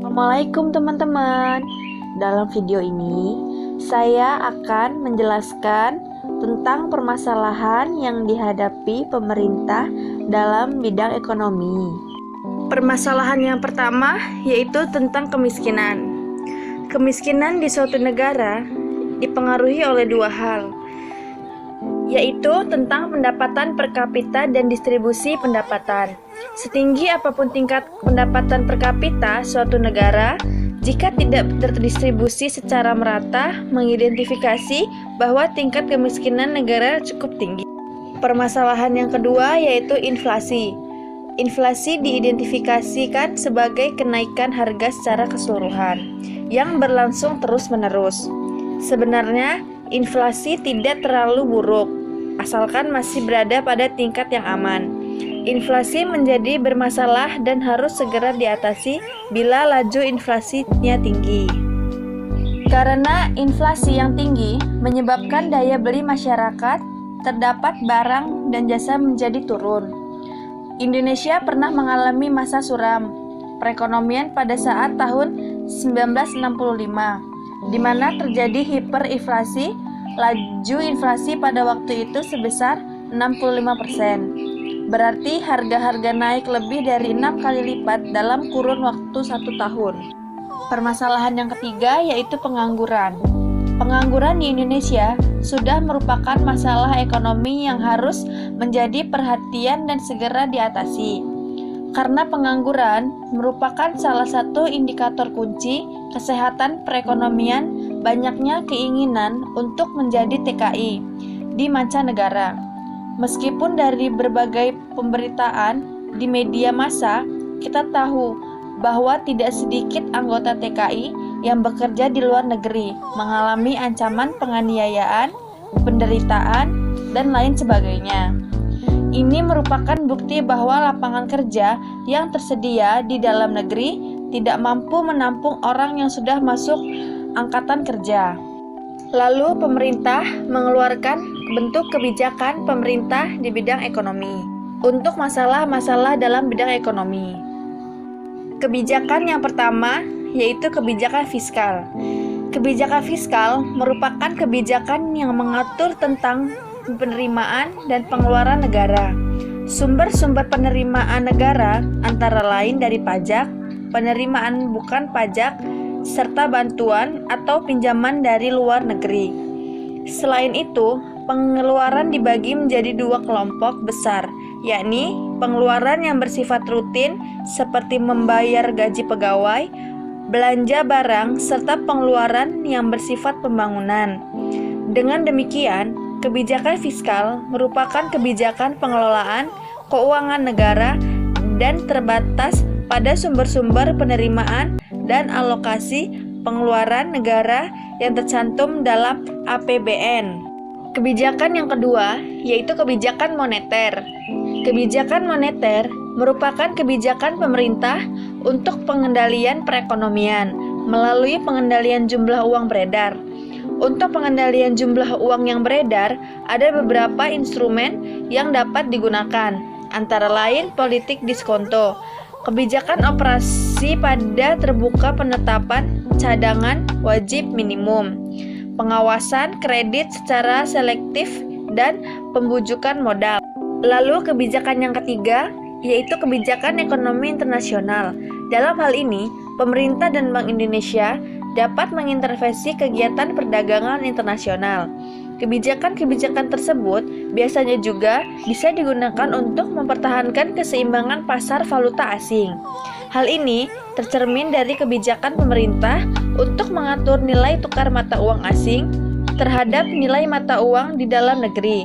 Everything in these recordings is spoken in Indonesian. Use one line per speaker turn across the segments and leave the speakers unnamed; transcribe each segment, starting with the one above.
Assalamualaikum teman-teman. Dalam video ini, saya akan menjelaskan tentang permasalahan yang dihadapi pemerintah dalam bidang ekonomi. Permasalahan yang pertama yaitu tentang kemiskinan. Kemiskinan di suatu negara dipengaruhi oleh dua hal, yaitu tentang pendapatan per kapita dan distribusi pendapatan. Setinggi apapun tingkat pendapatan per kapita suatu negara, jika tidak terdistribusi secara merata, mengidentifikasi bahwa tingkat kemiskinan negara cukup tinggi. Permasalahan yang kedua yaitu inflasi. Inflasi diidentifikasikan sebagai kenaikan harga secara keseluruhan yang berlangsung terus-menerus. Sebenarnya, inflasi tidak terlalu buruk, asalkan masih berada pada tingkat yang aman. Inflasi menjadi bermasalah dan harus segera diatasi bila laju inflasinya tinggi. Karena inflasi yang tinggi menyebabkan daya beli masyarakat, terdapat barang dan jasa menjadi turun. Indonesia pernah mengalami masa suram perekonomian pada saat tahun 1965, di mana terjadi hiperinflasi. Laju inflasi pada waktu itu sebesar 65%. Berarti harga-harga naik lebih dari 6 kali lipat dalam kurun waktu 1 tahun. Permasalahan yang ketiga yaitu pengangguran. Pengangguran di Indonesia sudah merupakan masalah ekonomi yang harus menjadi perhatian dan segera diatasi. Karena pengangguran merupakan salah satu indikator kunci kesehatan perekonomian, banyaknya keinginan untuk menjadi TKI di mancanegara. Meskipun dari berbagai pemberitaan di media massa, kita tahu bahwa tidak sedikit anggota TKI yang bekerja di luar negeri mengalami ancaman penganiayaan, penderitaan, dan lain sebagainya. Ini merupakan bukti bahwa lapangan kerja yang tersedia di dalam negeri tidak mampu menampung orang yang sudah masuk angkatan kerja. Lalu pemerintah mengeluarkan bentuk kebijakan pemerintah di bidang ekonomi untuk masalah-masalah dalam bidang ekonomi. Kebijakan yang pertama yaitu kebijakan fiskal. Kebijakan fiskal merupakan kebijakan yang mengatur tentang penerimaan dan pengeluaran negara. Sumber-sumber penerimaan negara antara lain dari pajak, penerimaan bukan pajak, serta bantuan atau pinjaman dari luar negeri. Selain itu, pengeluaran dibagi menjadi dua kelompok besar, yakni pengeluaran yang bersifat rutin seperti membayar gaji pegawai, belanja barang, serta pengeluaran yang bersifat pembangunan. Dengan demikian, kebijakan fiskal merupakan kebijakan pengelolaan keuangan negara dan terbatas pada sumber-sumber penerimaan dan alokasi pengeluaran negara yang tercantum dalam APBN. Kebijakan yang kedua yaitu kebijakan moneter. Kebijakan moneter merupakan kebijakan pemerintah untuk pengendalian perekonomian melalui pengendalian jumlah uang beredar. Untuk pengendalian jumlah uang yang beredar, ada beberapa instrumen yang dapat digunakan, antara lain politik diskonto, kebijakan operasi pada terbuka penetapan cadangan wajib minimum, pengawasan kredit secara selektif, dan pembujukan modal. Lalu kebijakan yang ketiga yaitu kebijakan ekonomi internasional. Dalam hal ini, pemerintah dan Bank Indonesia dapat mengintervensi kegiatan perdagangan internasional. Kebijakan-kebijakan tersebut biasanya juga bisa digunakan untuk mempertahankan keseimbangan pasar valuta asing. Hal ini tercermin dari kebijakan pemerintah untuk mengatur nilai tukar mata uang asing terhadap nilai mata uang di dalam negeri.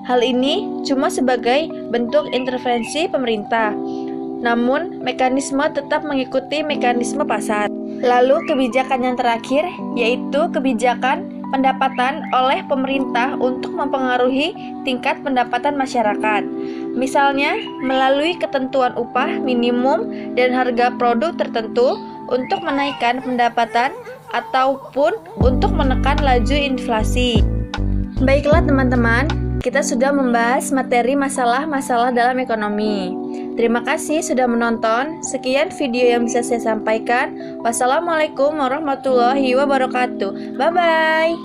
Hal ini cuma sebagai bentuk intervensi pemerintah, namun mekanisme tetap mengikuti mekanisme pasar. Lalu kebijakan yang terakhir yaitu kebijakan pendapatan oleh pemerintah untuk mempengaruhi tingkat pendapatan masyarakat. Misalnya melalui ketentuan upah minimum dan harga produk tertentu untuk menaikkan pendapatan ataupun untuk menekan laju inflasi. Baiklah teman-teman, kita sudah membahas materi masalah-masalah dalam ekonomi. Terima kasih sudah menonton. Sekian video yang bisa saya sampaikan. Wassalamualaikum warahmatullahi wabarakatuh. Bye-bye.